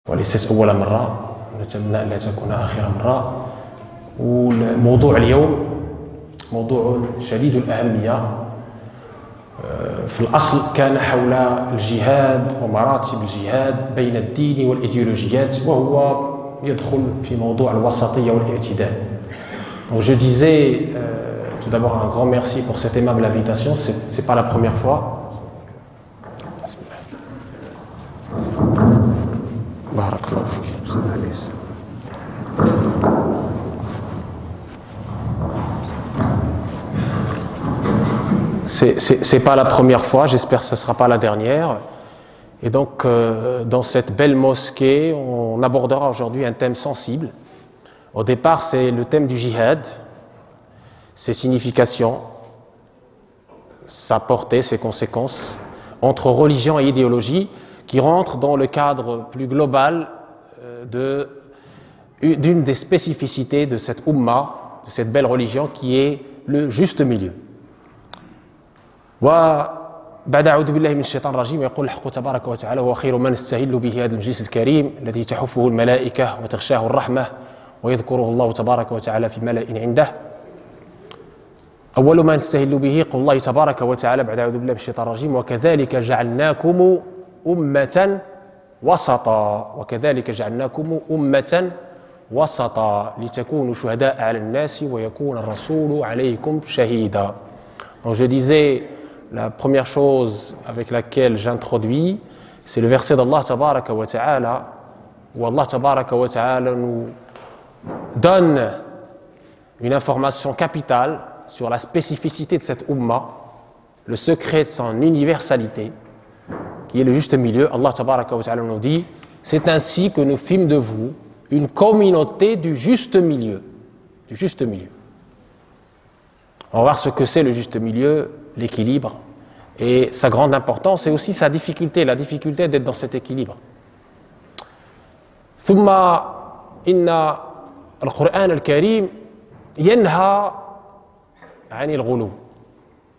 وليست أول مرة، نتمنى أن لا تكون آخر مرة. والموضوع اليوم موضوع شديد الأهمية. في الأصل كان حول الجهاد ومراتب الجهاد بين الدين والإيديولوجيات، وهو يدخل في موضوع الوسطية والاعتدال. Donc je disais tout d'abord un grand merci pour cette aimable invitation, c'est pas la première fois. C'est pas la première fois, j'espère que ce ne sera pas la dernière. Et donc, dans cette belle mosquée, on abordera aujourd'hui un thème sensible. Au départ, c'est le thème du jihad, ses significations, sa portée, ses conséquences, entre religion et idéologie, qui rentre dans le cadre plus global d'une des spécificités de cette Ummah, de cette belle religion, qui est le juste milieu. وبعد أعوذ بالله من الشيطان الرجيم، يقول الحق تبارك وتعالى: هو خير من استهل به هذا المجلس الكريم الذي تحفه الملائكة وتغشاه الرحمة ويذكره الله تبارك وتعالى في ملأ عنده. أول ما نستهل به قول الله تبارك وتعالى بعد أعوذ بالله من الشيطان الرجيم: وكذلك جعلناكم أمة وسطا وكذلك جعلناكم أمة وسطا لتكونوا شهداء على الناس ويكون الرسول عليكم شهيدا. Donc je disais, la première chose avec laquelle j'introduis, c'est le verset d'Allah Tabaraka wa Ta'ala, où Allah Tabaraka wa Ta'ala nous donne une information capitale sur la spécificité de cette Ummah, le secret de son universalité, qui est le juste milieu. Allah Tabaraka wa Ta'ala nous dit: c'est ainsi que nous fîmes de vous une communauté du juste milieu. Du juste milieu. On va voir ce que c'est le juste milieu, l'équilibre, et sa grande importance, et aussi sa difficulté, la difficulté d'être dans cet équilibre. ثم إن القرآن الكريم ينهى عن الغلو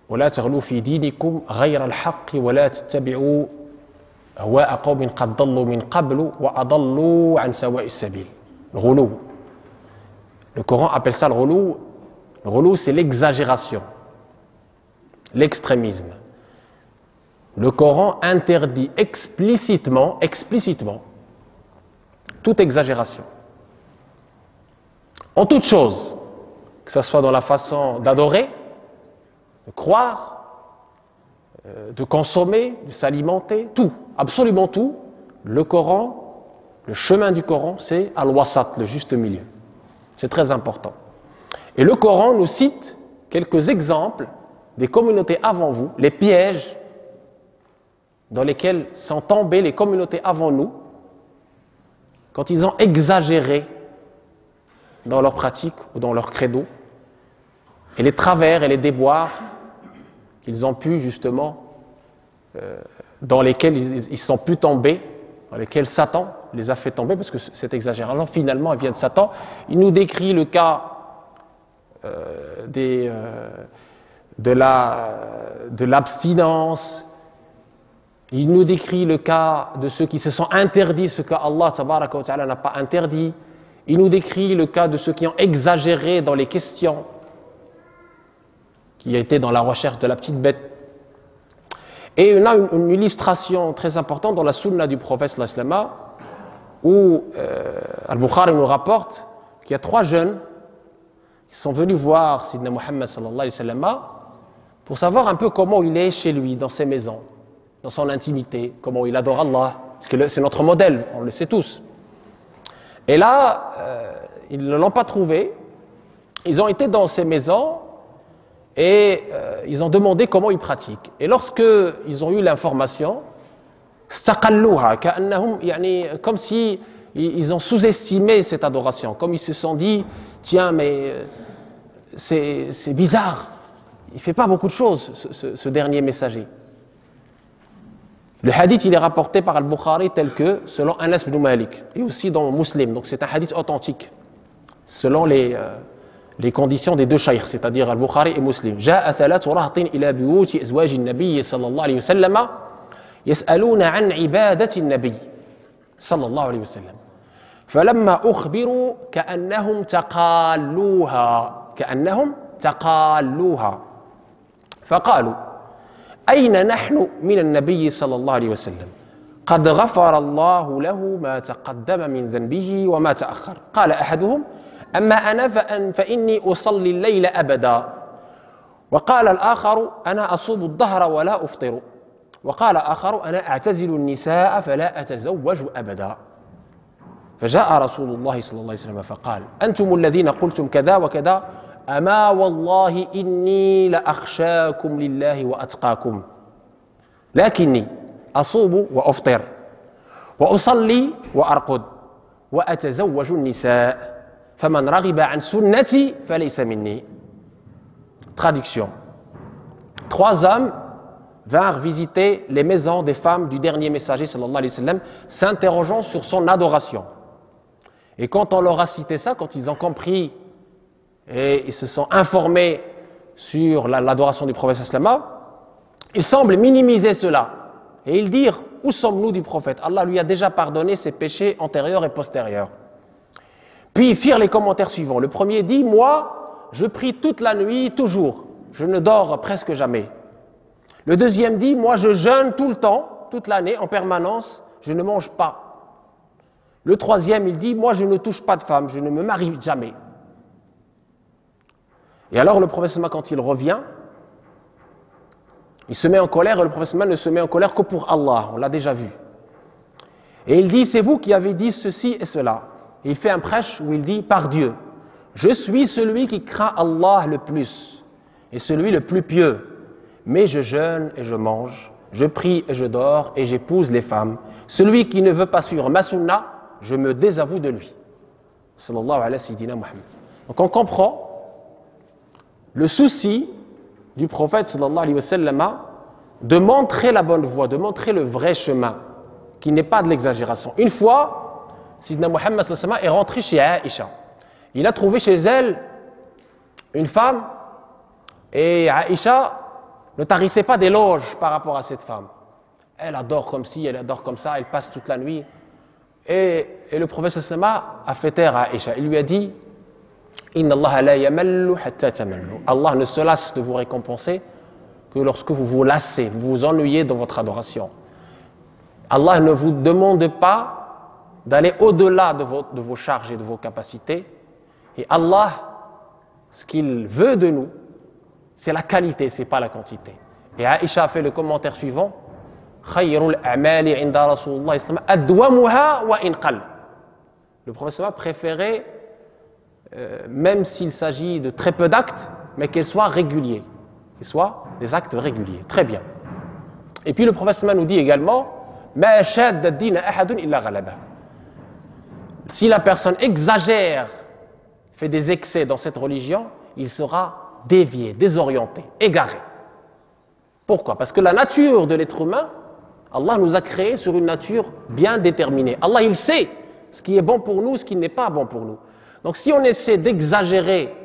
ولا تغلوا في دينكم غير الحق ولا تتبعوا أهواء قوم قد ضلوا من قبل وأضلوا عن سواء السبيل. Le ghulu. Le Coran appelle ça le ghulu. Le ghulu, c'est l'exagération, l'extrémisme. Le Coran interdit explicitement toute exagération. En toute chose, que ce soit dans la façon d'adorer, de croire, de consommer, de s'alimenter, tout, absolument tout, le Coran, le chemin du Coran, c'est al-wasat, le juste milieu. C'est très important. Et le Coran nous cite quelques exemples des communautés avant vous, les pièges dans lesquels sont tombées les communautés avant nous, quand ils ont exagéré dans leurs pratiques ou dans leur credo, et les travers et les déboires qu'ils ont pu justement, dans lesquels ils sont pu tomber, dans lesquels Satan les a fait tomber, parce que cette exagération finalement elle vient de Satan. Il nous décrit le cas de l'abstinence. Il nous décrit le cas de ceux qui se sont interdits ce qu'Allah Tabaraka wa Ta'ala n'a pas interdit. Il nous décrit le cas de ceux qui ont exagéré dans les questions, qui étaient dans la recherche de la petite bête. Et on a une illustration très importante dans la sunna du prophète sallallahu alayhi wa sallam, où Al-Bukhari nous rapporte qu'il y a 3 jeunes qui sont venus voir Sidna Muhammad sallallahu alayhi wa sallam pour savoir un peu comment il est chez lui, dans ses maisons, dans son intimité, comment il adore Allah, parce que c'est notre modèle, on le sait tous. Et là, ils ne l'ont pas trouvé, ils ont été dans ses maisons et ils ont demandé comment il pratique. Et lorsqu'ils ont eu l'information, comme si ils ont sous-estimé cette adoration, comme ils se sont dit: tiens, mais c'est bizarre, il ne fait pas beaucoup de choses, ce dernier messager. Le hadith, il est rapporté par Al-Bukhari tel que, selon Anas ibn Malik, et aussi dans Muslim, donc c'est un hadith authentique, selon les conditions des deux shaykh, c'est-à-dire Al-Bukhari et Muslim. جاء 3 رهط إلى بيوت أزواج النبي صلى الله عليه وسلم يسألون عن عبادة النبي. sallallahu alayhi wa sallam. فلما أخبروا كأنهم تقالوها فقالوا أين نحن من النبي صلى الله عليه وسلم قد غفر الله له ما تقدم من ذنبه وما تأخر. قال أحدهم أما أنا فإني أصلي الليل أبدا. وقال الآخر أنا أصوم الظهر ولا أفطر. وقال آخر أنا أعتزل النساء فلا أتزوج أبدا. فجاء رسول الله صلى الله عليه وسلم فقال أنتم الذين قلتم كذا وكذا أما والله إني لأخشاكم لله وأتقاكم لكني أصوم وأفطر وأصلي وأرقد وأتزوج النساء فمن رغب عن سنتي فليس مني. Traduction. 3 hommes vinrent visiter les maisons des femmes du dernier messager sallallahu alayhi wa sallam, s'interrogeant sur son adoration. Et quand on leur a cité ça, quand ils ont compris et ils se sont informés sur l'adoration du prophète sallallahu, ils semblent minimiser cela et ils dirent où sommes-nous du prophète? Allah lui a déjà pardonné ses péchés antérieurs et postérieurs. Puis ils firent les commentaires suivants. Le premier dit moi je prie toute la nuit toujours, je ne dors presque jamais. Le deuxième dit moi je jeûne tout le temps, toute l'année en permanence, je ne mange pas. Le troisième il dit moi je ne touche pas de femme, je ne me marie jamais. Et alors le prophète quand il revient, il se met en colère et le prophète ne se met en colère que pour Allah, on l'a déjà vu. Et il dit c'est vous qui avez dit ceci et cela. Et il fait un prêche où il dit par Dieu, je suis celui qui craint Allah le plus et celui le plus pieux, mais je jeûne et je mange, je prie et je dors et j'épouse les femmes. Celui qui ne veut pas suivre ma sunna, je me désavoue de lui. Sallallahu alayhi wa Muhammad. Donc on comprend le souci du prophète sallallahu alayhi wa sallam de montrer la bonne voie, de montrer le vrai chemin, qui n'est pas de l'exagération. Une fois, Sidna Muhammad sallallahu alayhi wa sallam est rentré chez Aïcha. Il a trouvé chez elle une femme et Aïcha ne tarissait pas d'éloges par rapport à cette femme. Elle adore comme ci, elle adore comme ça, elle passe toute la nuit. Et le prophète sallallahu alayhi wa sallam a fait taire à Aïcha. Il lui a dit Inna Allah la yamallu hatta tamallu. Allah ne se lasse de vous récompenser que lorsque vous vous lassez, vous vous ennuyez dans votre adoration. Allah ne vous demande pas d'aller au-delà de vos charges et de vos capacités. Et Allah, ce qu'il veut de nous, c'est la qualité, ce n'est pas la quantité. Et Aïcha a fait le commentaire suivant Khayrul a'mali 'inda Rasulullah adwamuha wa in qall. Le prophète préférait même s'il s'agit de très peu d'actes, mais qu'ils soient réguliers, qu'ils soient des actes réguliers. Très bien. Et puis le prophète nous dit également Ma shadda ad-din ahadun illa ghalaba. Si la personne exagère, fait des excès dans cette religion, il sera dévié, désorienté, égaré. Pourquoi? Parce que la nature de l'être humain, Allah nous a créés sur une nature bien déterminée. Allah, il sait ce qui est bon pour nous, ce qui n'est pas bon pour nous. Donc si on essaie d'exagérer,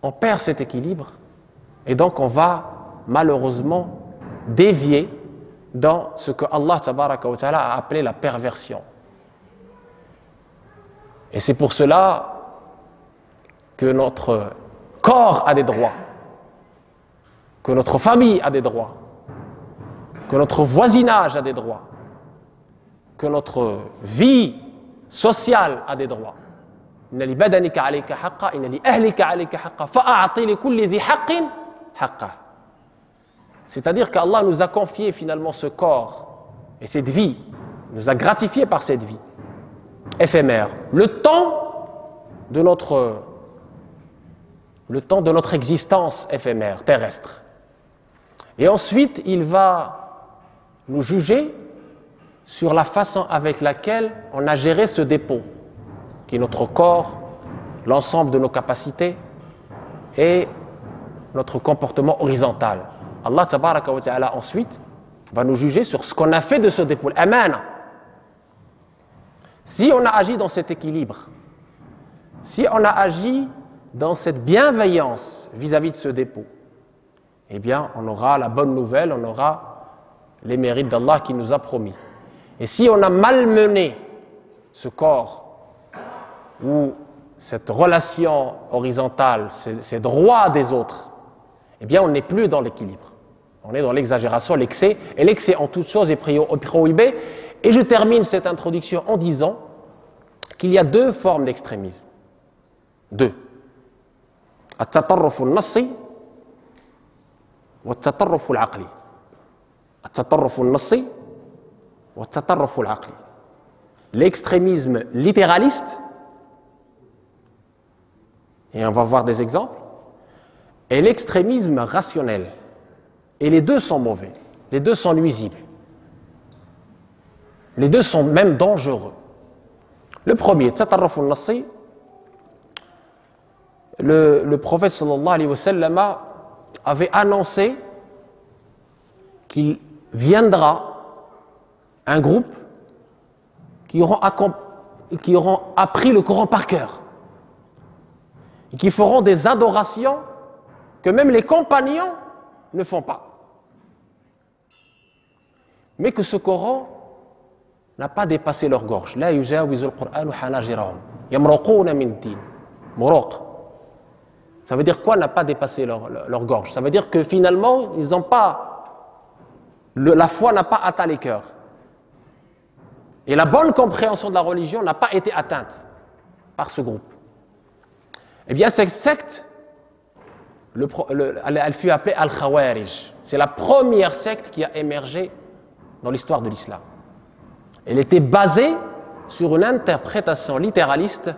on perd cet équilibre et donc on va malheureusement dévier dans ce que Allah tabaraka wa ta'ala a appelé la perversion. Et c'est pour cela que notre corps a des droits, que notre famille a des droits, que notre voisinage a des droits, que notre vie sociale a des droits. Inna li badanika alayka haqqa, inna li ahlika alayka haqqa, fa'a'ti li kulli dhi haqqin haqqa. C'est-à-dire qu'Allah nous a confié finalement ce corps et cette vie, nous a gratifié par cette vie éphémère, le temps de notre existence éphémère, terrestre. Et ensuite, il va nous juger sur la façon avec laquelle on a géré ce dépôt, qui est notre corps, l'ensemble de nos capacités et notre comportement horizontal. Allah tabaraka wa ta'ala ensuite va nous juger sur ce qu'on a fait de ce dépôt, l'amana. Si on a agi dans cet équilibre, si on a agi dans cette bienveillance vis-à-vis de ce dépôt, eh bien on aura la bonne nouvelle, on aura les mérites d'Allah qu'il nous a promis. Et si on a malmené ce corps ou cette relation horizontale, ces droits des autres, eh bien on n'est plus dans l'équilibre. On est dans l'exagération, l'excès, et l'excès en toutes choses est prohibé. Et je termine cette introduction en disant qu'il y a deux formes d'extrémisme. Deux. التطرف النصي والتطرف العقلي. التطرف النصي والتطرف العقلي. L'extrémisme littéraliste, et on va voir des exemples, et l'extrémisme rationnel. Et les deux sont mauvais, les deux sont nuisibles. Les deux sont même dangereux. Le premier, tatarruf al-nassi, le prophète sallallahu alayhi wa sallam avait annoncé qu'il viendra un groupe qui auront appris le Coran par cœur et qui feront des adorations que même les compagnons ne font pas. Mais que ce Coran n'a pas dépassé leur gorge. La yujawizu al-Qur'anu hanajirahum yamruquna min din. Muruq. Ça veut dire quoi n'a pas dépassé leur gorge? Ça veut dire que finalement, ils n'ont pas la foi n'a pas atteint les cœurs. Et la bonne compréhension de la religion n'a pas été atteinte par ce groupe. Eh bien, cette secte, elle fut appelée Al-Khawarij. C'est la première secte qui a émergé dans l'histoire de l'islam. Elle était basée sur une interprétation littéraliste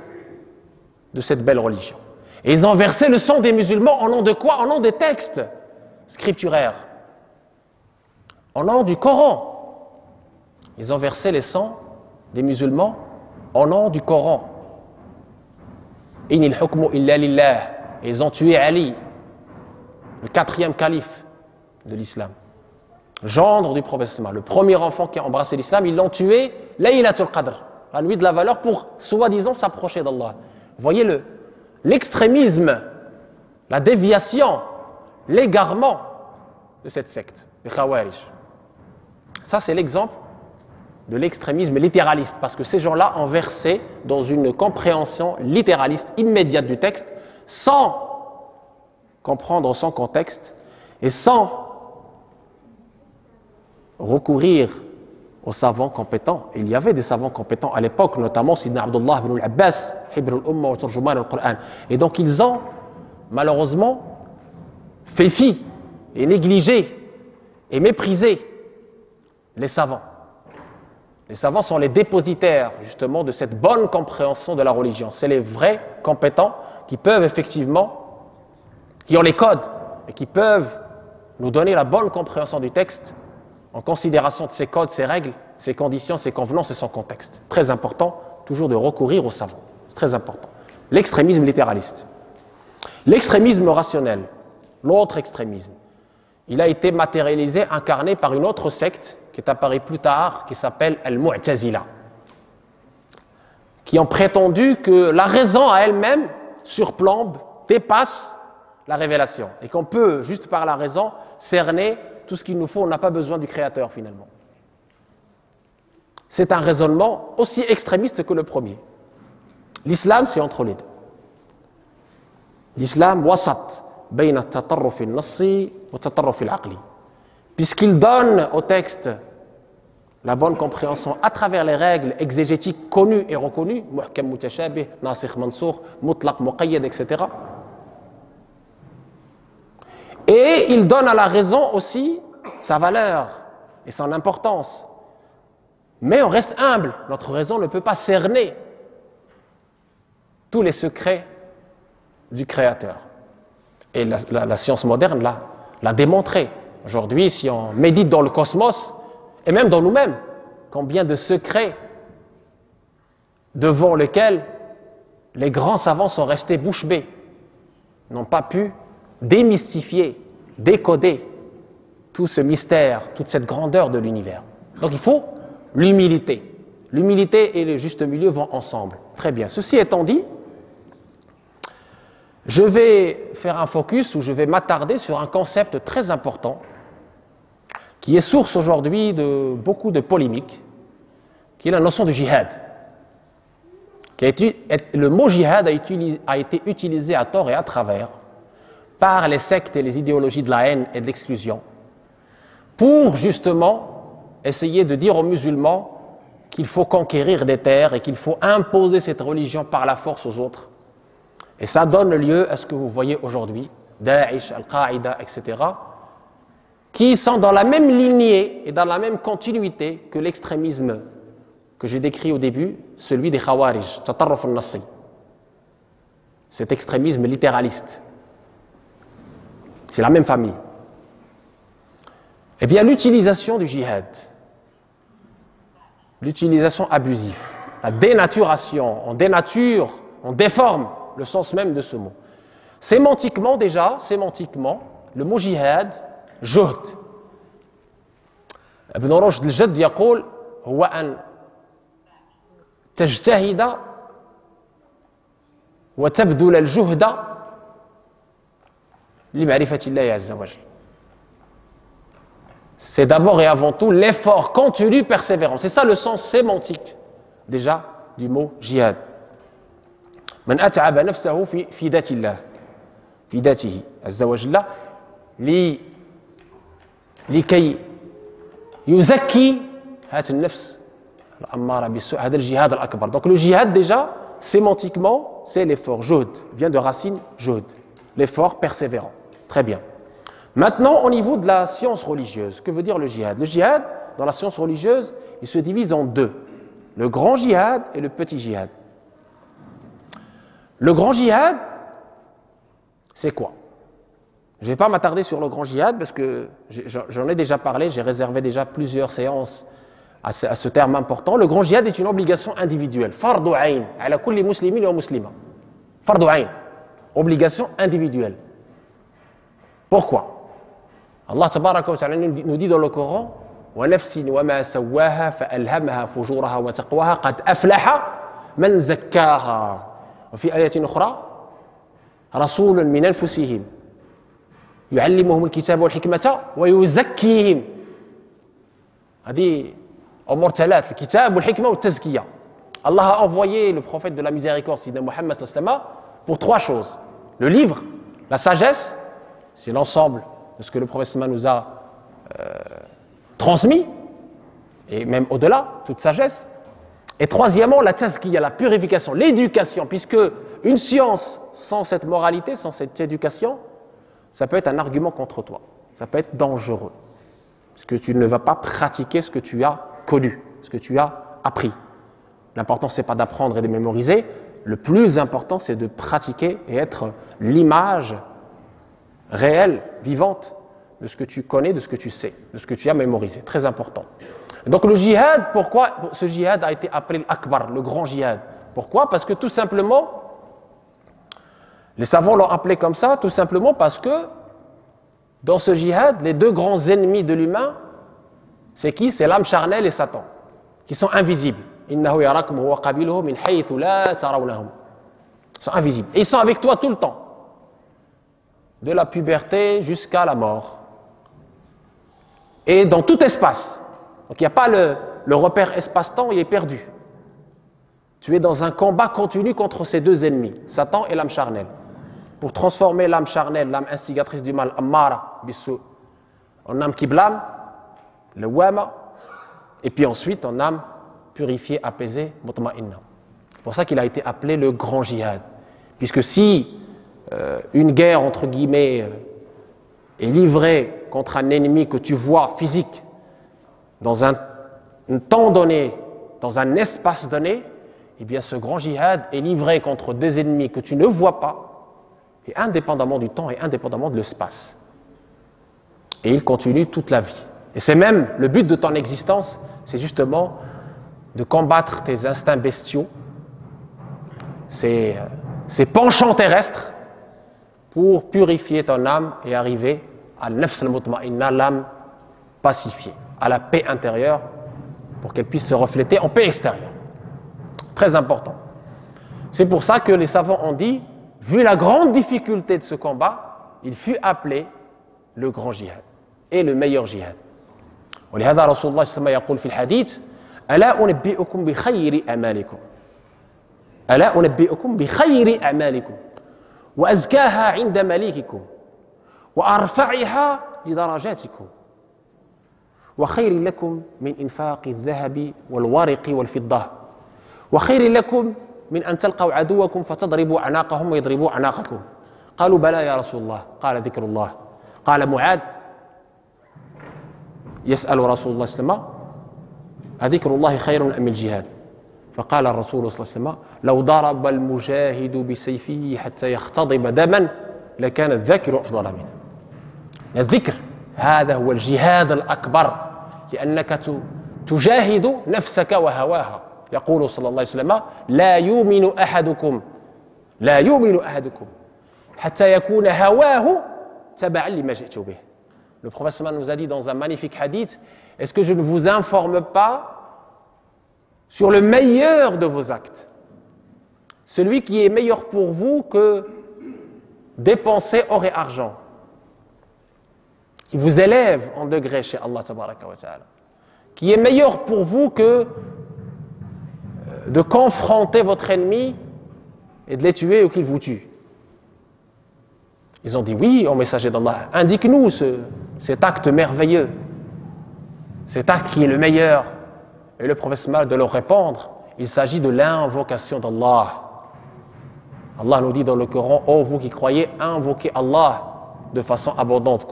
de cette belle religion. Et ils ont versé le sang des musulmans au nom de quoi? Au nom des textes scripturaires. Au nom du Coran. Ils ont versé le sang des musulmans au nom du Coran. Inil hukmu illa lillah. Et ils ont tué Ali, le 4e calife de l'islam, gendre du prophète, le premier enfant qui a embrassé l'islam. Ils l'ont tué Laylatul Qadr, la nuit de la valeur, pour soi-disant s'approcher d'Allah. Voyez l'extrémisme, la déviation, l'égarement de cette secte, les Khawarij. Ça, c'est l'exemple de l'extrémisme littéraliste, parce que ces gens-là ont versé dans une compréhension littéraliste immédiate du texte, sans comprendre son contexte et sans recourir aux savants compétents. Il y avait des savants compétents à l'époque, notamment Sidna Abdullah ibn al-Abbas, Hibr al-Umma wa Turjuman al-Qur'an. Et donc ils ont malheureusement fait fi et négligé et méprisé les savants. Les savants sont les dépositaires justement de cette bonne compréhension de la religion. C'est les vrais compétents qui peuvent effectivement, qui ont les codes et qui peuvent nous donner la bonne compréhension du texte en considération de ses codes, ses règles, ses conditions, ses convenances et son contexte. Très important, toujours de recourir aux savants. C'est très important. L'extrémisme littéraliste. L'extrémisme rationnel, l'autre extrémisme, il a été matérialisé, incarné par une autre secte qui est apparue plus tard, qui s'appelle Al-Mu'tazila, qui ont prétendu que la raison à elle-même surplombe, dépasse la révélation et qu'on peut, juste par la raison, cerner tout ce qu'il nous faut. On n'a pas besoin du Créateur finalement. C'est un raisonnement aussi extrémiste que le premier. L'islam, c'est entre les deux. L'islam, wasat, bayna at-tatarruf an-nassi wa at-tatarruf al-aqli. Puisqu'il donne au texte la bonne compréhension à travers les règles exégétiques connues et reconnues, muhkam, mutashabih, nasikh, mansoukh, mutlaq, muqayyad, etc. Et il donne à la raison aussi sa valeur et son importance. Mais on reste humble. Notre raison ne peut pas cerner tous les secrets du Créateur. Et la science moderne l'a démontré. Aujourd'hui, si on médite dans le cosmos, et même dans nous-mêmes, combien de secrets devant lesquels les grands savants sont restés bouche bée, n'ont pas pu démystifier, décoder tout ce mystère, toute cette grandeur de l'univers. Donc il faut l'humilité. L'humilité et le juste milieu vont ensemble. Très bien. Ceci étant dit, je vais faire un focus ou je vais m'attarder sur un concept très important qui est source aujourd'hui de beaucoup de polémiques, qui est la notion de jihad. Le mot jihad a été utilisé à tort et à travers par les sectes et les idéologies de la haine et de l'exclusion pour justement essayer de dire aux musulmans qu'il faut conquérir des terres et qu'il faut imposer cette religion par la force aux autres. Et ça donne lieu à ce que vous voyez aujourd'hui, Daesh, Al-Qaïda, etc., qui sont dans la même lignée et dans la même continuité que l'extrémisme que j'ai décrit au début, celui des Khawarij, Tatarruf al-Nassi. Cet extrémisme littéraliste. C'est la même famille. Eh bien, l'utilisation du djihad, l'utilisation abusive, la dénaturation, on dénature, on déforme le sens même de ce mot. Sémantiquement déjà, le mot jihad, juhd. Ibn Rushd al-Jadd يقول هو أن تجتهد وتبذل الجهد لمعرفة الله عز وجل. C'est d'abord et avant tout l'effort continu, persévérant. C'est ça le sens sémantique, déjà, du mot jihad. من أتعب نفسه في ذات الله في ذاته عز وجل لكي يزكي هذه النفس الأمارة بالسوء. هذا الجهاد الأكبر. Donc le jihad déjà, sémantiquement, c'est l'effort. Juhd vient de racine juhd, l'effort persévérant. Très bien. Maintenant, au niveau de la science religieuse, que veut dire le djihad? Le djihad, dans la science religieuse, il se divise en deux. Le grand djihad et le petit djihad. Le grand djihad, c'est quoi? Je ne vais pas m'attarder sur le grand djihad parce que j'en ai déjà parlé, j'ai réservé déjà plusieurs séances à ce terme important. Le grand djihad est une obligation individuelle. Fardu ayn, ala kulli muslimin wa muslima. Fardu ayn, obligation individuelle. Pourquoi? Allah tabaraka wa ta'ala nous dit dans le Coran وَنَفْسٍ وَمَا سَوَّاهَا فَأَلْهَمَهَا فُجُورَهَا وَتَقْوَاهَا قَدْ أَفْلَحَ مَنْ زَكَّاهَا وفي آية أخرى رسول من أنفسهم يعلمهم الكتاب والحكمة ويزكيهم. هذه أمور ثلاث: الكتاب والحكمة والتزكية. Allah a envoyé le prophète de la miséricorde, Sidna Muhammad sallallahu alayhi wa sallam, pour trois choses: le livre, la sagesse, c'est l'ensemble de ce que le prophète nous a transmis, et même au-delà, toute sagesse. Et troisièmement, la tazkiya, la purification, l'éducation, puisque une science sans cette moralité, sans cette éducation, ça peut être un argument contre toi, ça peut être dangereux, parce que tu ne vas pas pratiquer ce que tu as connu, ce que tu as appris. L'important, ce n'est pas d'apprendre et de mémoriser, le plus important, c'est de pratiquer et être l'image réelle, vivante, de ce que tu connais, de ce que tu sais, de ce que tu as mémorisé. Très important. Et donc le djihad, pourquoi ce djihad a été appelé l'Akbar, le grand djihad? Pourquoi? Parce que tout simplement, les savants l'ont appelé comme ça, tout simplement parce que dans ce djihad, les deux grands ennemis de l'humain, c'est qui? C'est l'âme charnelle et Satan, qui sont invisibles. Innahu yarakum huwa qabiluhu min haythu la tarawnahum. Ils sont invisibles. Et ils sont avec toi tout le temps, de la puberté jusqu'à la mort. Et dans tout espace. Donc il n'y a pas le repère espace-temps, il est perdu. Tu es dans un combat continu contre ces deux ennemis, Satan et l'âme charnelle. Pour transformer l'âme charnelle, l'âme instigatrice du mal, Ammara, Bissou, en âme qui blâme, le Wama, et puis ensuite en âme purifiée, apaisée, Mutma'inna. C'est pour ça qu'il a été appelé le grand djihad. Puisque si une guerre, entre guillemets, est livrée contre un ennemi que tu vois physique, dans un temps donné, dans un espace donné, eh bien ce grand djihad est livré contre des ennemis que tu ne vois pas, et indépendamment du temps et indépendamment de l'espace. Et il continue toute la vie. Et c'est même le but de ton existence, c'est justement de combattre tes instincts bestiaux, ces penchants terrestres, pour purifier ton âme et arriver à al-nafs al-mutma'inna, l'âme pacifiée, à la paix intérieure, pour qu'elle puisse se refléter en paix extérieure. Très important. C'est pour ça que les savants ont dit, vu la grande difficulté de ce combat, il fut appelé le grand djihad et le meilleur djihad. ولهذا رسول الله صلى الله عليه وسلم يقول في الحديث ألا أنبئكم بخير أعمالكم ألا أنبئكم بخير أعمالكم وأزكاها عند مليككم وأرفعها لدرجاتكم وخير لكم من إنفاق الذهب والورق والفضة وخير لكم من أن تلقوا عدوكم فتضربوا أعناقهم ويضربوا أعناقكم قالوا بلى يا رسول الله قال ذكر الله قال معاذ يسأل رسول الله صلى الله عليه وسلم أذكر الله خير أم الجهاد فقال الرسول صلى الله عليه وسلم لو ضرب المجاهد بسيفه حتى يختضب دما لكان الذاكر أفضل منه. الذكر هذا هو الجهاد الأكبر لأنك تجاهد نفسك وهواها. يقول صلى الله عليه وسلم لا يؤمن أحدكم حتى يكون هواه تبعا لما جئت به. Le prophète nous a dit dans un magnifique hadith, est-ce que je ne vous informe pas sur le meilleur de vos actes, celui qui est meilleur pour vous que dépenser or et argent, qui vous élève en degré chez Allah tabaraka wa ta'ala, qui est meilleur pour vous que de confronter votre ennemi et de les tuer ou qu'il vous tue. Ils ont dit oui, ô messager d'Allah, indique-nous cet acte merveilleux, cet acte qui est le meilleur. Et le prophète de leur répondre, il s'agit de l'invocation d'Allah. Allah nous dit dans le Coran, ô vous qui croyez, invoquez Allah de façon abondante.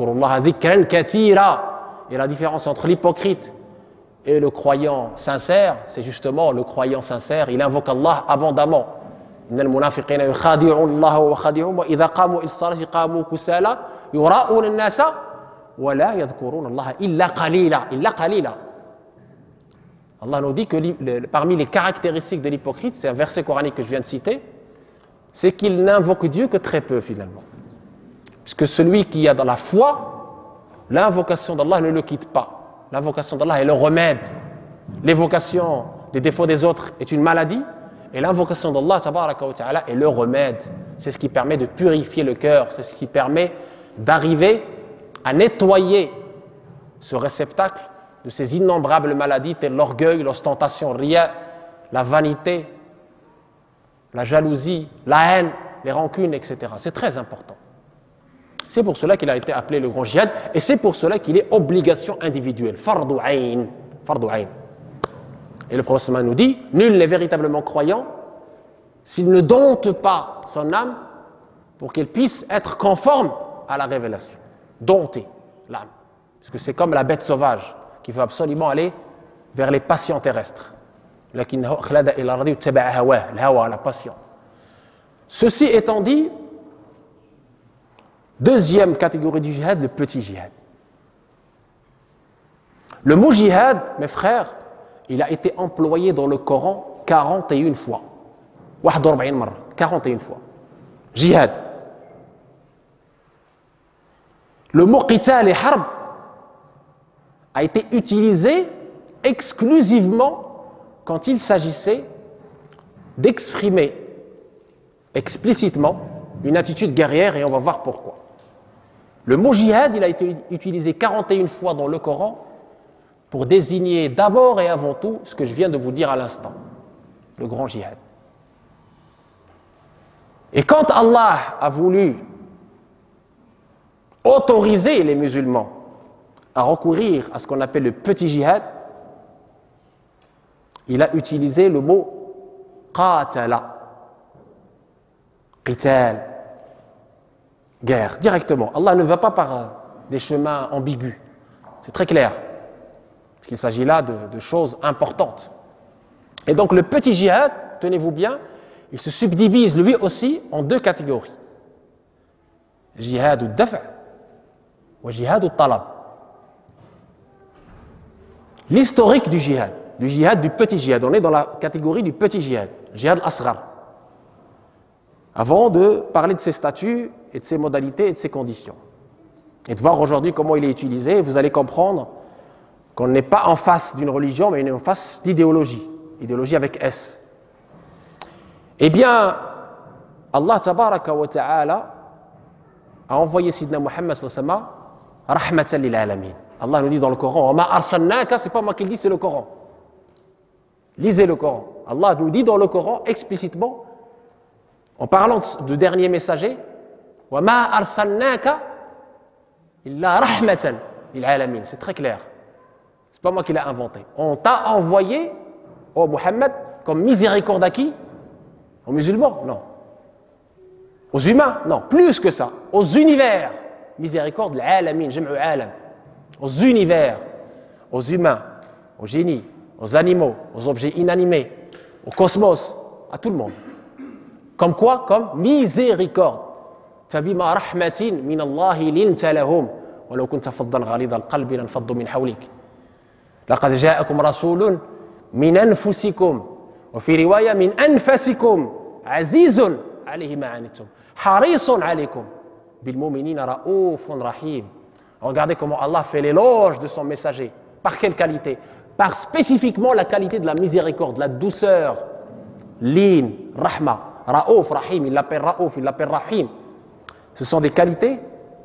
Et la différence entre l'hypocrite et le croyant sincère, c'est justement le croyant sincère, il invoque Allah abondamment. إن المنافقين يخادعون الله وخادعهم وإذا قاموا إلى الصلاة قاموا كسالى يراءون الناس ولا يذكرون الله إلا قليلا. Allah nous dit que parmi les caractéristiques de l'hypocrite, c'est un verset coranique que je viens de citer, c'est qu'il n'invoque Dieu que très peu finalement. Puisque celui qui a dans la foi, l'invocation d'Allah ne le quitte pas. L'invocation d'Allah est le remède. L'évocation des défauts des autres est une maladie. Et l'invocation d'Allah tabaraka wa ta'ala est le remède. C'est ce qui permet de purifier le cœur. C'est ce qui permet d'arriver à nettoyer ce réceptacle de ces innombrables maladies telles l'orgueil, l'ostentation, riya, la vanité, la jalousie, la haine, les rancunes, etc. C'est très important. C'est pour cela qu'il a été appelé le grand djihad et c'est pour cela qu'il est obligation individuelle. Fardu ayn. Et le prophète nous dit, nul n'est véritablement croyant s'il ne dompte pas son âme pour qu'elle puisse être conforme à la révélation. Dompter l'âme. Parce que c'est comme la bête sauvage qui veut absolument aller vers les passions terrestres. La passion. Ceci étant dit, deuxième catégorie du djihad, le petit djihad. Le mot djihad, mes frères, il a été employé dans le Coran 41 fois. 41 fois. Jihad. Le mot qital et harb a été utilisé exclusivement quand il s'agissait d'exprimer explicitement une attitude guerrière et on va voir pourquoi. Le mot jihad, il a été utilisé 41 fois dans le Coran pour désigner d'abord et avant tout ce que je viens de vous dire à l'instant, le grand djihad. Et quand Allah a voulu autoriser les musulmans à recourir à ce qu'on appelle le petit djihad, il a utilisé le mot qatala, qital, guerre, directement. Allah ne va pas par des chemins ambigus, c'est très clair. Parce qu'il s'agit là de choses importantes. Et donc le petit djihad, tenez-vous bien, il se subdivise lui aussi en deux catégories. Jihad al-daf' wa jihad al-talab. L'historique du djihad du petit djihad, on est dans la catégorie du petit djihad, jihad al-asghar. Avant de parler de ses statuts et de ses modalités et de ses conditions. Et de voir aujourd'hui comment il est utilisé, vous allez comprendre qu'on n'est pas en face d'une religion, mais on est en face d'idéologie. Idéologie avec S. Eh bien, Allah tabaraka wa ta'ala a envoyé Sidna Muhammad sallallahu alayhi wa sallam rahmatan lil alamin. Allah nous dit dans le Coran, « Ma arsalnaka » c'est pas moi qui le dis, c'est le Coran. Lisez le Coran. Allah nous dit dans le Coran explicitement, en parlant du dernier messager, « Wa ma arsalnaka illa rahmatan lil alamin » c'est très clair. C'est pas moi qui l'ai inventé. On t'a envoyé, ô Muhammad, comme miséricorde à qui? Aux musulmans? Non. Aux humains? Non. Plus que ça. Aux univers. Miséricorde, l'alamin, jam'u alam. Aux univers, aux humains, aux génies, aux animaux, aux objets inanimés, au cosmos, à tout le monde. Comme quoi? Comme miséricorde. فبما رحمة من الله لنت لهم ولو كنت فظا غليظ القلب لانفضوا من حولك لقد جاءكم رسول من أنفسكم وفي رواية من أنفسكم عزيز عليه ما عنتم حريص عليكم بالمؤمنين رؤوف رحيم. Regardez comment Allah fait l'éloge de son messager. Par quelle qualité? Par spécifiquement la qualité de la miséricorde, la douceur, lin, rahma, raouf, rahim, il l'appelle raouf, il l'appelle rahim. Ce sont des qualités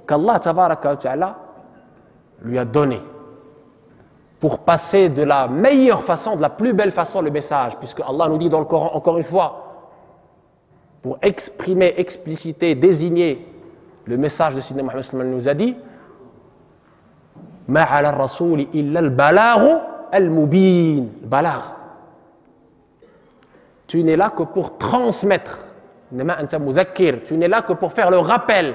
qu'Allah tabaraka wa ta'ala lui a données pour passer de la meilleure façon, de la plus belle façon le message, puisque Allah nous dit dans le Coran, encore une fois, pour exprimer, expliciter, désigner le message de Sidna Muhammad sallallahu alayhi wa sallam, nous a dit Ma ala al-rasouli illa al-balaghu al-mubin. Balagh. Tu n'es là que pour transmettre. Tu n'es là que pour faire le rappel.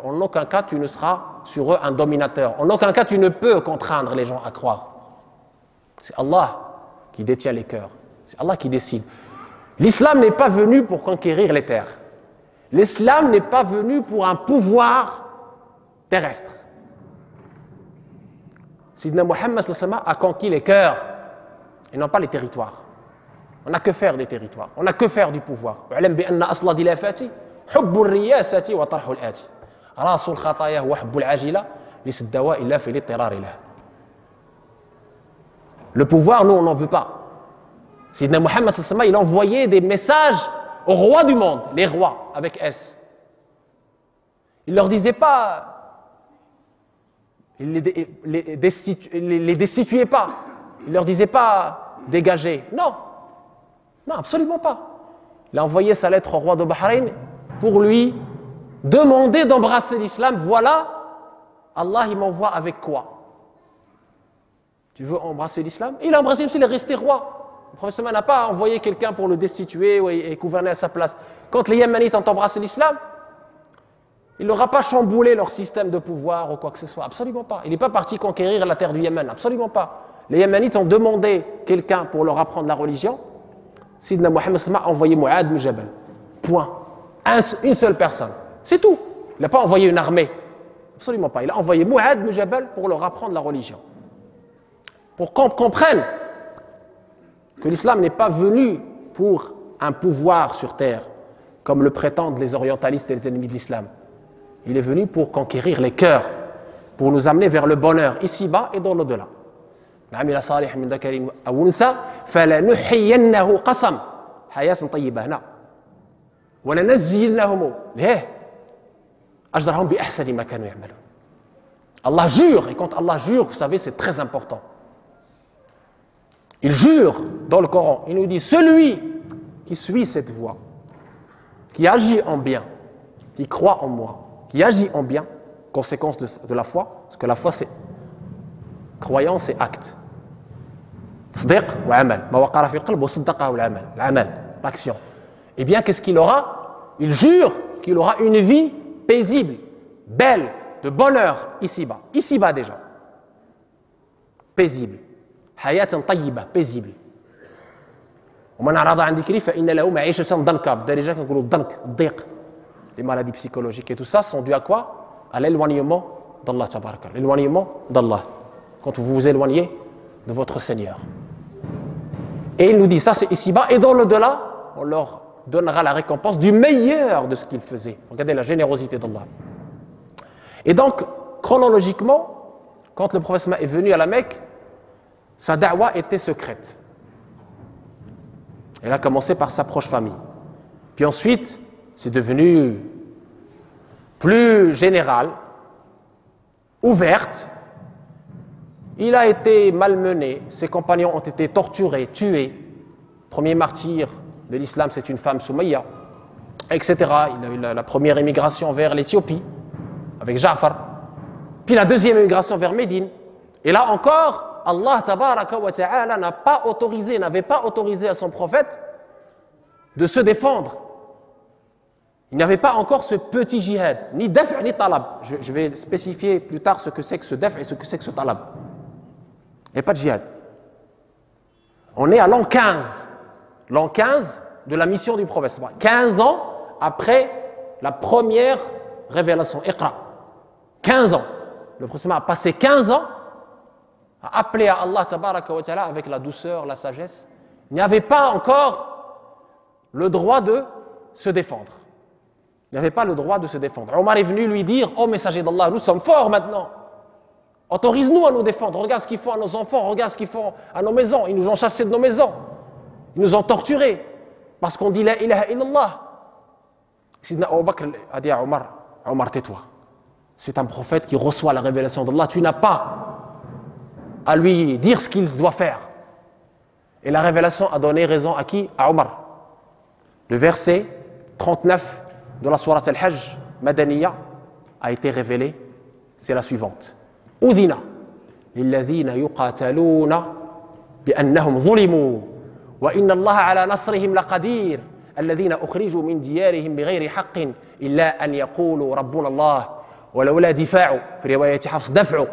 En aucun cas tu ne seras sur eux un dominateur. En aucun cas tu ne peux contraindre les gens à croire. C'est Allah qui détient les cœurs. C'est Allah qui décide. L'islam n'est pas venu pour conquérir les terres. L'islam n'est pas venu pour un pouvoir terrestre. Sidna Muhammad a conquis les cœurs et non pas les territoires. On n'a que faire des territoires, on n'a que faire du pouvoir. Le pouvoir, nous, on n'en veut pas. Sidna Muhammad, il envoyait des messages aux rois du monde, les rois, avec S. Il ne leur disait pas, il les destituait pas, il ne leur disait pas dégagez. Non. Non, absolument pas. Il a envoyé sa lettre au roi de Bahreïn pour lui demander d'embrasser l'islam. Voilà, Allah il m'envoie avec quoi? Tu veux embrasser l'islam? Il a embrassé l'islam, il est resté roi. Le prophète n'a pas envoyé quelqu'un pour le destituer et gouverner à sa place. Quand les Yémenites ont embrassé l'islam, il n'aura pas chamboulé leur système de pouvoir ou quoi que ce soit. Absolument pas. Il n'est pas parti conquérir la terre du Yémen. Absolument pas. Les Yémenites ont demandé quelqu'un pour leur apprendre la religion. Sidna Muhammad a envoyé Mu'ad ibn Jabal. Point. Une seule personne. C'est tout. Il n'a pas envoyé une armée. Absolument pas. Il a envoyé Mu'ad ibn Jabal pour leur apprendre la religion. Pour qu'on comprenne que l'islam n'est pas venu pour un pouvoir sur terre, comme le prétendent les orientalistes et les ennemis de l'islam. Il est venu pour conquérir les cœurs, pour nous amener vers le bonheur, ici-bas et dans l'au-delà. عمل صالح من ذكر أو أنثى فلنحيينه قسم حياة طيبة هنا ولنجزينهم أجرهم بأحسن ما كانوا يعملون. Allah jure, et quand Allah jure, vous savez, c'est très important. Il jure dans le Coran, il nous dit celui qui suit cette voie, qui agit en bien, qui croit en moi, qui agit en bien, conséquence de la foi, parce que la foi c'est croyance et acte. تصديق وعمل ما وقر في القلب وصدقه العمل العمل l'action. Eh bien qu'est-ce qu'il aura? Il jure qu'il aura une vie paisible, belle, de bonheur ici-bas. Ici-bas déjà. Paisible. حياة طيبة paisible. ومن أعرض عن ذكري فإن له معيشة ضنكا. Déjà quand on dit ضنك, ضيق. Les maladies psychologiques et tout ça sont dues à quoi? À l'éloignement d'Allah tabaraka. L'éloignement d'Allah. Quand vous vous éloignez de votre Seigneur. Et il nous dit ça c'est ici-bas et dans l'au-delà on leur donnera la récompense du meilleur de ce qu'ils faisaient. Regardez la générosité d'Allah. Et donc chronologiquement quand le prophète est venu à la Mecque, sa da'wa était secrète. Elle a commencé par sa proche famille. Puis ensuite c'est devenu plus général ouverte. Il a été malmené, ses compagnons ont été torturés, tués. Premier martyr de l'islam, c'est une femme, Soumaïa, etc. Il a eu la première émigration vers l'Éthiopie, avec Ja'far. Puis la deuxième émigration vers Médine. Et là encore, Allah tabaraka wa ta'ala n'avait pas autorisé à son prophète de se défendre. Il n'y avait pas encore ce petit jihad, ni daf' ni talab. Je vais spécifier plus tard ce que c'est que ce daf' et ce que c'est que ce talab. Il n'y a pas de jihad. On est à l'an 15. L'an 15 de la mission du prophète. 15 ans après la première révélation. Iqra. 15 ans. Le prophète a passé 15 ans à appeler à Allah tabaraka wa ta'ala avec la douceur, la sagesse. Il n'y avait pas encore le droit de se défendre. Il n'y avait pas le droit de se défendre. Omar est venu lui dire: oh messager d'Allah, nous sommes forts maintenant. Autorise-nous à nous défendre. Regarde ce qu'ils font à nos enfants, regarde ce qu'ils font à nos maisons. Ils nous ont chassés de nos maisons. Ils nous ont torturés parce qu'on dit la ilaha illallah. Sidna Abu Bakr a dit à Omar: Omar, tais-toi. C'est un prophète qui reçoit la révélation d'Allah. Tu n'as pas à lui dire ce qu'il doit faire. Et la révélation a donné raison à qui? À Omar. Le verset 39 de la sourate Al-Hajj Madaniya a été révélé. C'est la suivante. أذن للذين يقاتلون بأنهم ظلموا وإن الله على نصرهم لقدير الذين أخرجوا من ديارهم بغير حق إلا أن يقولوا ربنا الله ولولا دفاع في رواية حفص دفع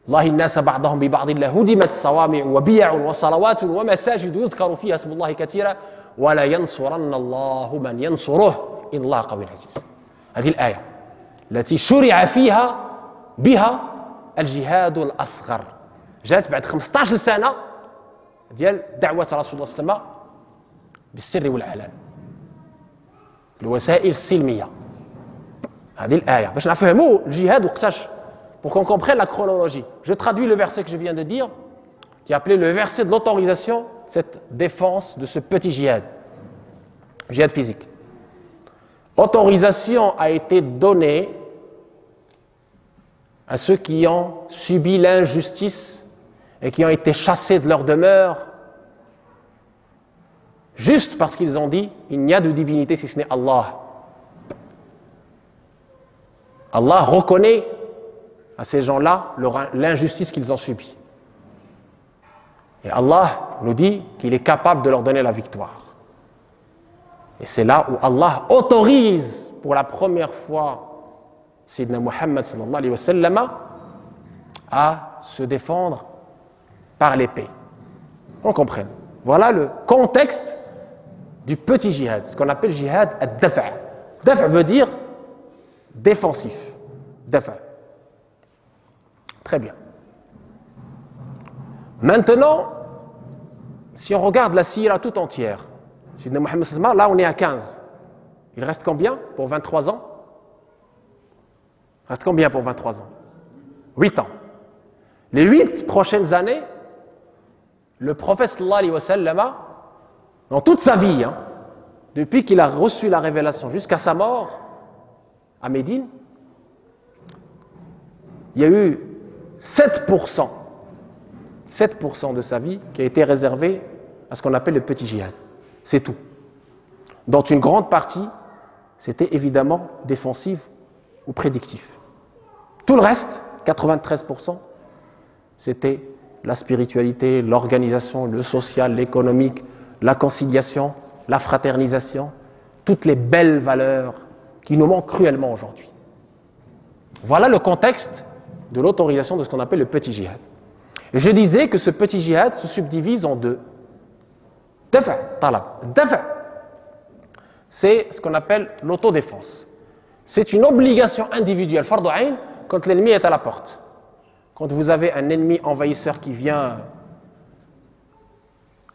الله الناس بعضهم ببعض لهدمت صوامع وبيع وصلوات ومساجد يذكر فيها اسم الله كثيرا ولا ينصرن الله من ينصره إن الله قوي عزيز. هذه الآية التي شرع فيها بها الجهاد الأصغر جاءت بعد 15 سنة ديال دعوة رسول الله صلى الله عليه وسلم بالسر والإعلان بالوسائل السلمية. هذه الآية باش نفهموا الجهاد وقتاش pour qu'on comprenne la chronologie. Je traduis le verset que je viens de dire qui est appelé le verset de l'autorisation, cette défense de ce petit jihad physique. Autorisation a été donnée à ceux qui ont subi l'injustice et qui ont été chassés de leur demeure juste parce qu'ils ont dit il n'y a de divinité si ce n'est Allah. Allah reconnaît à ces gens-là l'injustice qu'ils ont subie. Et Allah nous dit qu'il est capable de leur donner la victoire. Et c'est là où Allah autorise pour la première fois Sayyidina Muhammad sallallahu alayhi wa sallam à se défendre par l'épée. On comprenne. Voilà le contexte du petit jihad, ce qu'on appelle jihad ad-daf'. Daf' veut dire défensif. Daf'. Très bien. Maintenant, si on regarde la sira tout entière, Sayyidina Muhammad sallallahu alayhi wa sallam, là on est à 15. Il reste combien pour 23 ans? Il reste combien pour 23 ans? 8 ans. Les 8 prochaines années, le prophète sallallahu alayhi wa sallam, dans toute sa vie, depuis qu'il a reçu la révélation jusqu'à sa mort à Médine, il y a eu 7% de sa vie qui a été réservée à ce qu'on appelle le petit jihad. C'est tout. Dont une grande partie, c'était évidemment défensif ou prédictif. Tout le reste, 93%, c'était la spiritualité, l'organisation, le social, l'économique, la conciliation, la fraternisation, toutes les belles valeurs qui nous manquent cruellement aujourd'hui. Voilà le contexte de l'autorisation de ce qu'on appelle le petit jihad. Et je disais que ce petit jihad se subdivise en deux. Daf', talab. Daf', c'est ce qu'on appelle l'autodéfense. C'est une obligation individuelle, fardu ayn, quand l'ennemi est à la porte. Quand vous avez un ennemi envahisseur qui vient,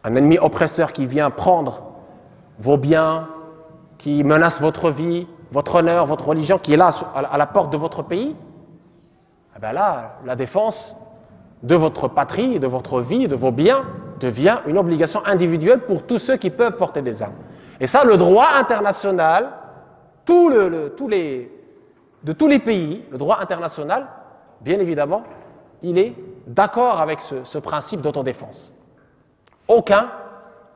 un ennemi oppresseur qui vient prendre vos biens, qui menace votre vie, votre honneur, votre religion, qui est là à la porte de votre pays, eh bien là, la défense de votre patrie, de votre vie, de vos biens, devient une obligation individuelle pour tous ceux qui peuvent porter des armes. Et ça, le droit international, tous les de tous les pays, le droit international, bien évidemment, il est d'accord avec ce principe d'autodéfense. Aucun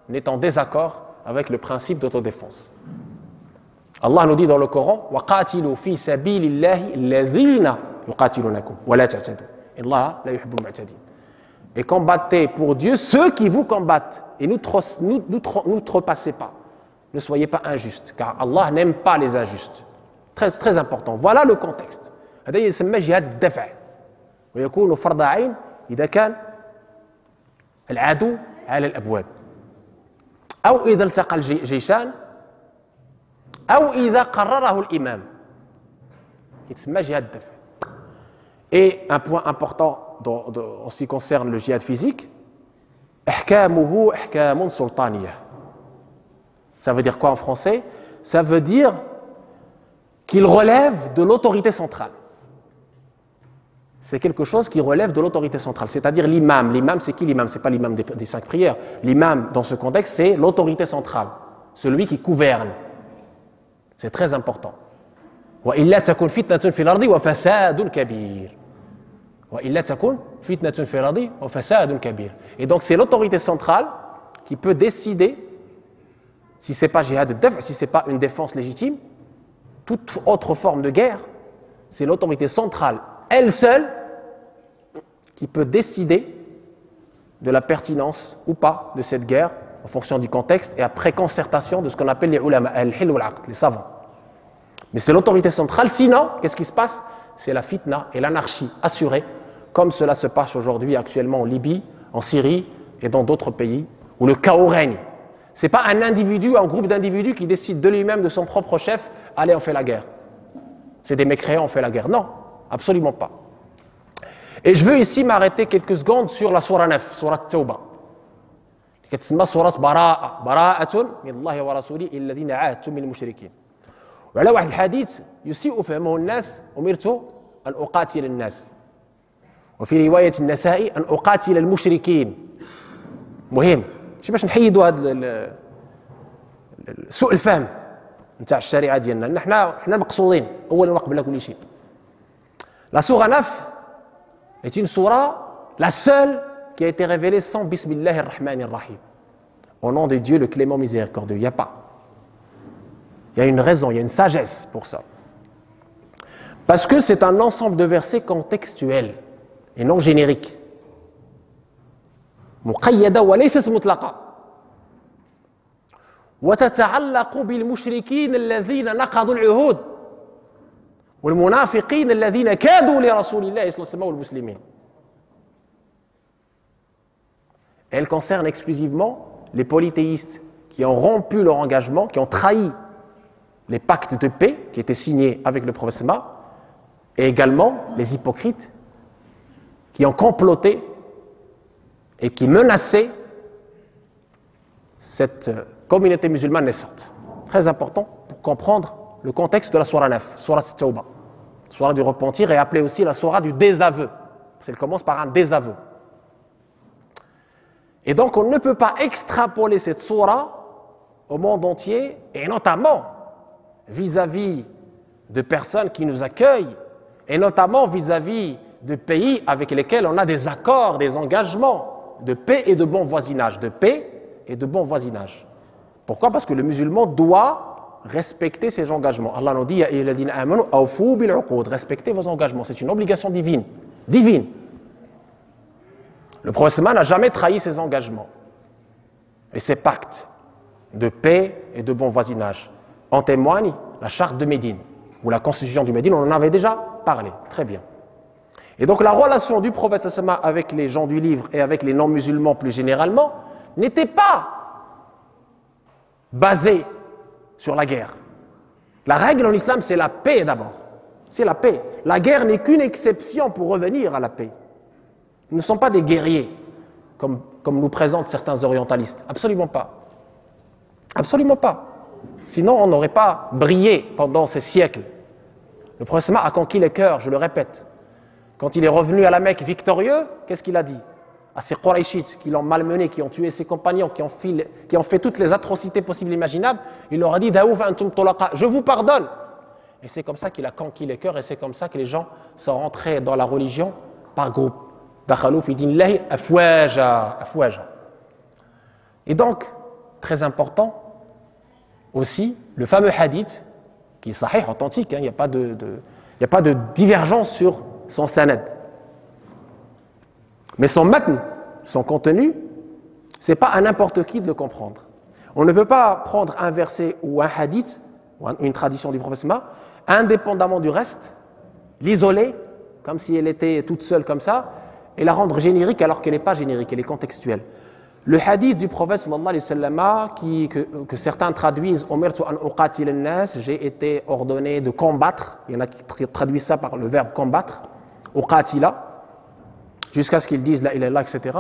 n'est en désaccord avec le principe d'autodéfense. Allah nous dit dans le Coran وَقَاتِلُوا فِي سَبِيلِ اللَّهِ الَّذِينَ يُقَاتِلُونَكُمْ وَلَا تَعْتَدُوا إِنَّ لَا يُحِبُّ الْمُعْتَدِينَ. Et combattez pour Dieu ceux qui vous combattent et n'outrepassez pas. Ne soyez pas injustes, car Allah n'aime pas les injustes. Très, très important. Voilà le contexte. هذا يسمى جهاد الدفع ويكون فرض عين إذا كان العدو على الأبواب أو إذا التقى الجيشان أو إذا قرره الإمام يسمى جهاد الدفع. Et un point important en ce qui concerne le djihad physique, إحكامه إحكام سلطانية. Ça veut dire quoi en français? Ça veut dire qu'il relève de l'autorité centrale. C'est quelque chose qui relève de l'autorité centrale, c'est-à-dire l'imam. L'imam, c'est qui l'imam? Ce n'est pas l'imam des 5 prières. L'imam, dans ce contexte, c'est l'autorité centrale, celui qui gouverne. C'est très important. وَإِلَّا تَكُنْ فِتْنَةٌ فِي الْأَرْضِ وَفَسَادٌ كَبِيرٌ. وَإِلَّا تَكُنْ فِتْنَةٌ فِي الْأَرْضِ وَفَسَادٌ كَبِيرٌ. Et donc, c'est l'autorité centrale qui peut décider, si ce n'est pas jihad al-daf', si ce n'est pas une défense légitime, toute autre forme de guerre, c'est l'autorité centrale, elle seule, qui peut décider de la pertinence ou pas de cette guerre en fonction du contexte et après concertation de ce qu'on appelle les ulama, al-hil wal-aqd, les savants. Mais c'est l'autorité centrale, sinon, qu'est-ce qui se passe? C'est la fitna et l'anarchie assurée, comme cela se passe aujourd'hui actuellement en Libye, en Syrie et dans d'autres pays où le chaos règne. Ce n'est pas un individu, un groupe d'individus qui décide de lui-même, de son propre chef, allez, on fait la guerre. C'est des mécréants, on fait la guerre. Non, absolument pas. Et je veux ici m'arrêter quelques secondes sur la sourate 9, sourate Tawbah. qui تسمى سورة براءة براءة من الله ورسوله إلى الذين عاهدتم من المشركين. وعلى واحد الحديث يسيء فهمه الناس أمرت أن أقاتل الناس. وفي رواية النسائي أن أقاتل المشركين. مهم شي باش نحيدوا هذا سوء الفهم نتاع الشريعة ديالنا. حنا مقصودين أولا وقبل كل شيء. La sourate 9 est une sourate, la seule qui a été révélée sans Bismillah ar-Rahman ar-Rahim. Au nom de Dieu, le clément miséricordieux. Il n'y a pas. Il y a une raison, il y a une sagesse pour ça. Parce que c'est un ensemble de versets contextuels et non génériques. مقيدة وليست مطلقة. وتتعلق بالمشركين الذين نقضوا العهود والمنافقين الذين كادوا لرسول الله صلى الله عليه وسلم والمسلمين. Elle concerne exclusivement les polythéistes qui ont rompu leur engagement, qui ont trahi les pactes de paix qui étaient signés avec le prophète et également les hypocrites qui ont comploté et qui menaçaient cette communauté musulmane naissante. Très important pour comprendre le contexte de la sourate 9, sourate Tawbah, sourate du repentir, et appelée aussi la sourate du désaveu, parce qu'elle commence par un désaveu. Et donc on ne peut pas extrapoler cette sourate au monde entier, et notamment vis-à-vis de personnes qui nous accueillent, et notamment vis-à-vis de pays avec lesquels on a des accords, des engagements de paix et de bon voisinage, de paix et de bon voisinage. Pourquoi? Parce que le musulman doit respecter ses engagements. Allah nous dit Ya ayyuhalladhina amanu awfu bil uqud, respectez vos engagements, c'est une obligation divine. Divine. Le prophète n'a jamais trahi ses engagements et ses pactes de paix et de bon voisinage. En témoigne la charte de Médine ou la constitution du Médine, on en avait déjà parlé. Très bien. Et donc la relation du prophète avec les gens du livre et avec les non-musulmans plus généralement n'était pas basée sur la guerre. La règle en islam, c'est la paix d'abord. C'est la paix. La guerre n'est qu'une exception pour revenir à la paix. Nous ne sommes pas des guerriers, comme nous présentent certains orientalistes. Absolument pas. Absolument pas. Sinon, on n'aurait pas brillé pendant ces siècles. Le prophète a conquis les cœurs, je le répète. Quand il est revenu à la Mecque victorieux, qu'est-ce qu'il a dit à ces Qurayshites qui l'ont malmené, qui ont tué ses compagnons, qui ont fait toutes les atrocités possibles et imaginables? Il leur a dit « Daouf antum tulaqa » je vous pardonne, Et c'est comme ça qu'il a conquis les cœurs et c'est comme ça que les gens sont rentrés dans la religion par groupe. Dakhalou fi dinillahi afwaja. Et donc, très important aussi, le fameux hadith, qui est sahih, authentique, il n'y a pas de divergence sur son sanad. Mais son matn, son contenu, ce n'est pas à n'importe qui de le comprendre. On ne peut pas prendre un verset ou un hadith, ou une tradition du prophète, indépendamment du reste, l'isoler, comme si elle était toute seule comme ça, et la rendre générique alors qu'elle n'est pas générique, elle est contextuelle. Le hadith du prophète sallallahu alayhi wa sallam, que certains traduisent « Umirtu an uqatil an-nas » j'ai été ordonné de combattre, il y en a qui traduisent ça par le verbe combattre, « uqatila » jusqu'à ce qu'ils disent « la ilaha illallah » etc.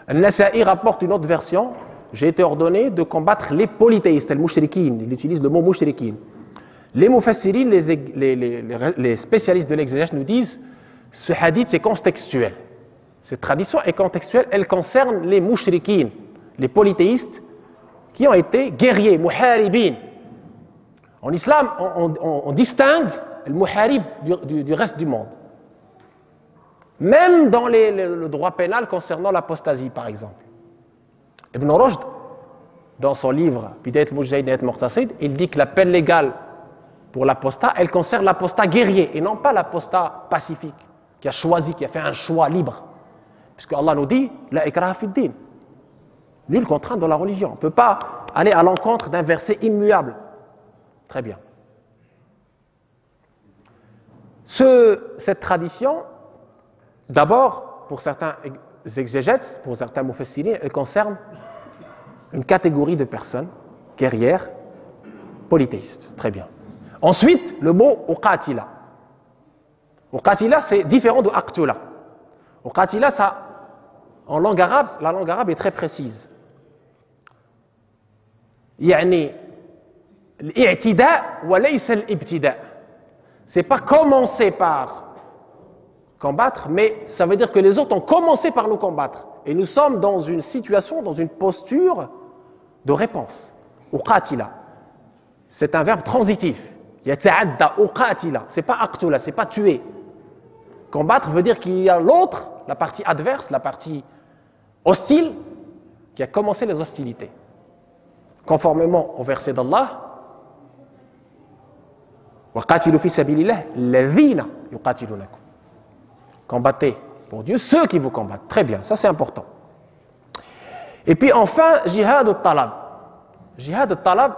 Al-Nasa'i rapporte une autre version, j'ai été ordonné de combattre les polythéistes, les mushrikin, il utilise le mot mushrikin. Les mufassirin, les spécialistes de l'exégèse nous disent ce hadith est contextuel. Cette tradition est contextuelle, elle concerne les mushrikin, les polythéistes qui ont été guerriers, muharibin. En islam, on distingue le muharib du reste du monde. Même dans le droit pénal concernant l'apostasie, par exemple. Ibn Rushd, dans son livre Bidayat al-Mujtahid Nihayat al-Muqtasid, il dit que la peine légale pour l'apostat, elle concerne l'apostat guerrier et non pas l'apostat pacifique, qui a choisi, qui a fait un choix libre. Puisque Allah nous dit la ikraha fi din. Nulle contrainte dans la religion. On ne peut pas aller à l'encontre d'un verset immuable. Très bien. Cette tradition, d'abord, pour certains exégètes, pour certains mufassirin, elle concerne une catégorie de personnes guerrières, polythéistes. Très bien. Ensuite, le mot uqatila. Uqatila, c'est différent de aqtula. Uqatila, ça, en langue arabe, la langue arabe est très précise. يعني الاعتداء وليس الابتداء. C'est pas commencer par combattre, mais ça veut dire que les autres ont commencé par nous combattre. Et nous sommes dans une situation, dans une posture de réponse. Uqatila. C'est un verbe transitif. Yata'adda uqatila. C'est pas aqtula, c'est pas tuer. Combattre veut dire qu'il y a l'autre, la partie adverse, la partie hostile, qui a commencé les hostilités. Conformément au verset d'Allah, وَقَاتِلُوا فِي سَبِيلِ اللَّهِ الَّذِينَ يُقَاتِلُونَكُمْ. Combattez pour Dieu ceux qui vous combattent. Très bien, ça c'est important. Et puis enfin, jihad al-talab. Jihad al-talab,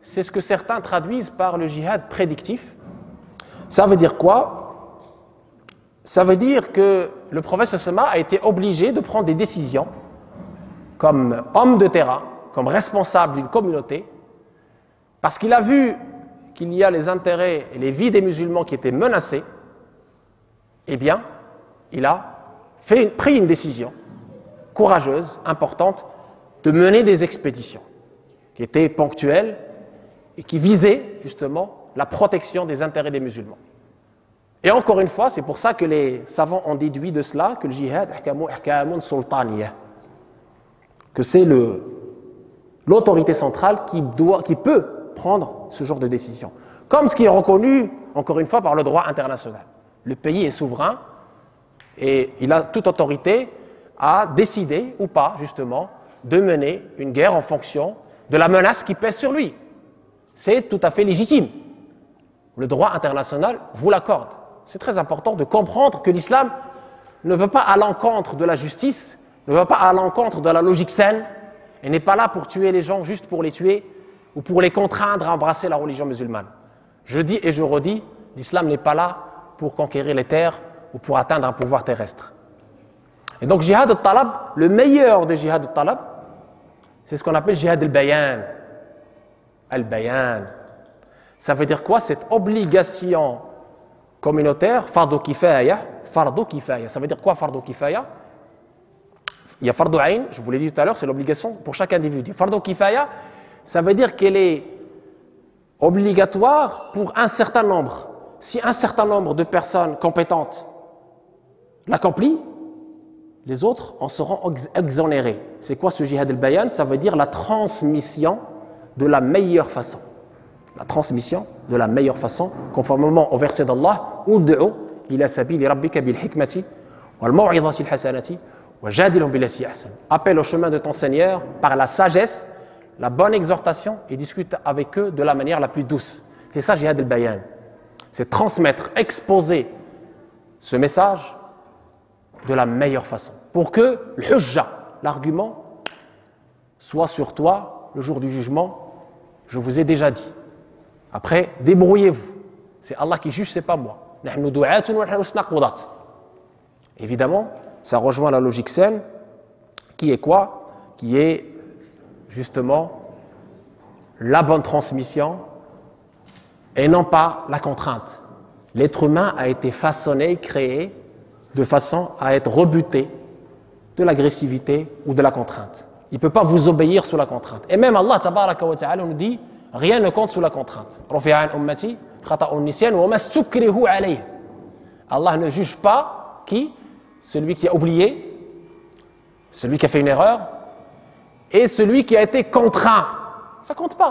c'est ce que certains traduisent par le jihad prédictif. Ça veut dire quoi? Ça veut dire que le prophète sallallahu alayhi wa sallam a été obligé de prendre des décisions comme homme de terrain, comme responsable d'une communauté, parce qu'il a vu qu'il y a les intérêts et les vies des musulmans qui étaient menacés. Eh bien, il a pris une décision courageuse, importante, de mener des expéditions qui étaient ponctuelles et qui visaient justement la protection des intérêts des musulmans. Et encore une fois, c'est pour ça que les savants ont déduit de cela que le jihad ahkamun sultaniyah, que c'est l'autorité centrale qui peut prendre ce genre de décision. Comme ce qui est reconnu, encore une fois, par le droit international. Le pays est souverain et il a toute autorité à décider ou pas, justement, de mener une guerre en fonction de la menace qui pèse sur lui. C'est tout à fait légitime. Le droit international vous l'accorde. C'est très important de comprendre que l'islam ne veut pas à l'encontre de la justice, ne va pas à l'encontre de la logique saine, et n'est pas là pour tuer les gens juste pour les tuer ou pour les contraindre à embrasser la religion musulmane. Je dis et je redis, l'islam n'est pas là pour conquérir les terres ou pour atteindre un pouvoir terrestre. Et donc, jihad al-talab, le meilleur des jihad al-talab, c'est ce qu'on appelle jihad al-bayan. Al-bayan. Ça veut dire quoi? Cette obligation communautaire, fardu kifaya. Fardu kifaya. Ça veut dire quoi, fardu kifaya? Il y a fardu ayn, je vous l'ai dit tout à l'heure, c'est l'obligation pour chaque individu. Fardu kifaya, ça veut dire qu'elle est obligatoire pour un certain nombre. Si un certain nombre de personnes compétentes l'accomplissent, les autres en seront exonérés. C'est quoi ce jihad al-bayan? Ça veut dire la transmission de la meilleure façon. La transmission de la meilleure façon, conformément au verset d'Allah, Ud'u ila sabili rabbika bil hikmati wal maw'izati al hasanati wajadilhum billati ahsan. Appelle au chemin de ton Seigneur par la sagesse, la bonne exhortation et discute avec eux de la manière la plus douce. C'est ça, jihad al-bayan. C'est transmettre, exposer ce message de la meilleure façon. Pour que le hujja, l'argument, soit sur toi le jour du jugement. Je vous ai déjà dit. Après, débrouillez-vous. C'est Allah qui juge, c'est pas moi. Évidemment, ça rejoint la logique saine, qui est quoi? Qui est justement la bonne transmission et non pas la contrainte. L'être humain a été façonné, créé de façon à être rebuté de l'agressivité ou de la contrainte. Il ne peut pas vous obéir sous la contrainte. Et même Allah tabaraka wa ta'ala nous dit rien ne compte sous la contrainte. Allah ne juge pas qui? Celui qui a oublié, celui qui a fait une erreur et celui qui a été contraint. Ça ne compte pas.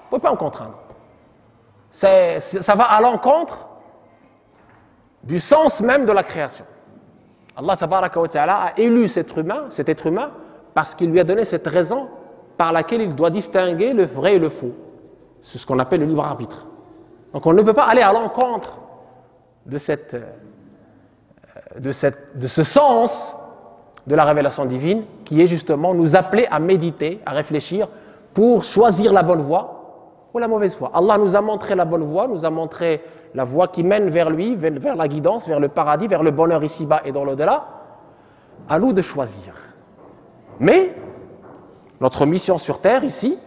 Vous ne pouvez pas en contraindre. Ça va à l'encontre du sens même de la création. Allah tabaraka wa ta'ala a élu cet être humain parce qu'il lui a donné cette raison par laquelle il doit distinguer le vrai et le faux. C'est ce qu'on appelle le libre arbitre. Donc on ne peut pas aller à l'encontre de ce sens de la révélation divine qui est justement nous appeler à méditer, à réfléchir pour choisir la bonne voie ou la mauvaise voie. Allah nous a montré la bonne voie, nous a montré la voie qui mène vers lui, vers la guidance, vers le paradis, vers le bonheur ici-bas et dans l'au-delà. À nous de choisir. Mais notre mission sur terre ici,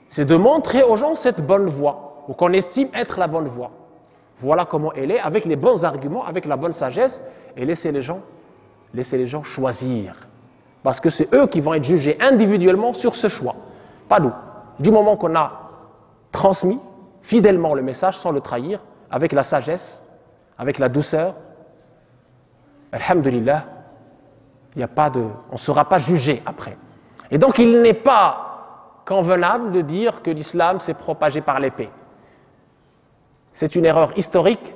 c'est de montrer aux gens cette bonne voie, ou qu'on estime être la bonne voie. Voilà comment elle est, avec les bons arguments, avec la bonne sagesse, et laisser les gens choisir. Parce que c'est eux qui vont être jugés individuellement sur ce choix, pas nous. Du moment qu'on a transmis fidèlement le message sans le trahir, avec la sagesse, avec la douceur, alhamdulillah, on ne sera pas jugé après. Et donc il n'est pas convenable de dire que l'islam s'est propagé par l'épée. C'est une erreur historique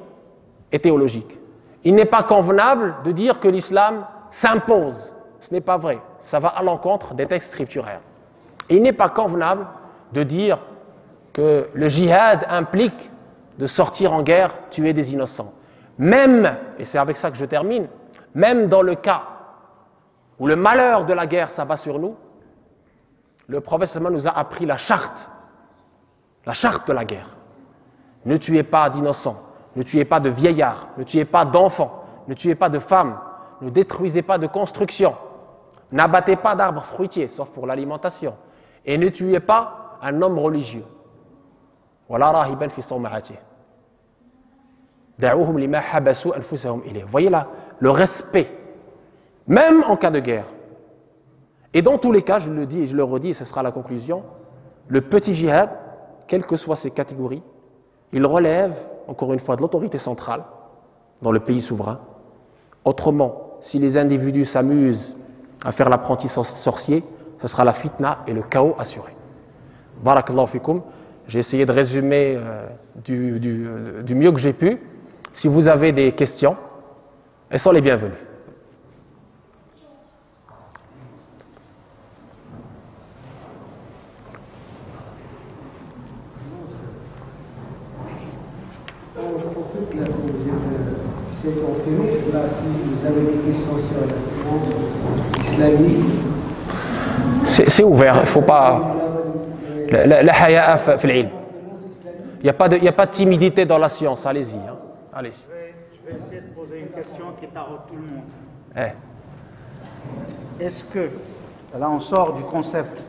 et théologique. Il n'est pas convenable de dire que l'islam s'impose. Ce n'est pas vrai. Ça va à l'encontre des textes scripturaires. Et il n'est pas convenable de dire que le djihad implique de sortir en guerre, tuer des innocents. Même, et c'est avec ça que je termine, même dans le cas où le malheur de la guerre s'abat sur nous, le prophète nous a appris la charte de la guerre. Ne tuez pas d'innocents, ne tuez pas de vieillards, ne tuez pas d'enfants, ne tuez pas de femmes, ne détruisez pas de constructions, n'abattez pas d'arbres fruitiers, sauf pour l'alimentation, et ne tuez pas un homme religieux. Voyez là, le respect, même en cas de guerre. Et dans tous les cas, je le dis et je le redis, et ce sera la conclusion, le petit djihad, quelles que soient ses catégories, il relève, encore une fois, de l'autorité centrale dans le pays souverain. Autrement, si les individus s'amusent à faire l'apprenti sorcier, ce sera la fitna et le chaos assuré. Barakallahu fikum. J'ai essayé de résumer du mieux que j'ai pu. Si vous avez des questions, elles sont les bienvenues. Si vous avez des questions sur la islamique, c'est ouvert, il ne faut pas. La haya'a fil ilm. Il n'y a pas de timidité dans la science, allez-y. Hein. Allez-y. Je vais essayer de poser une question qui taraude tout le monde. Eh. Est-ce que, là on sort du concept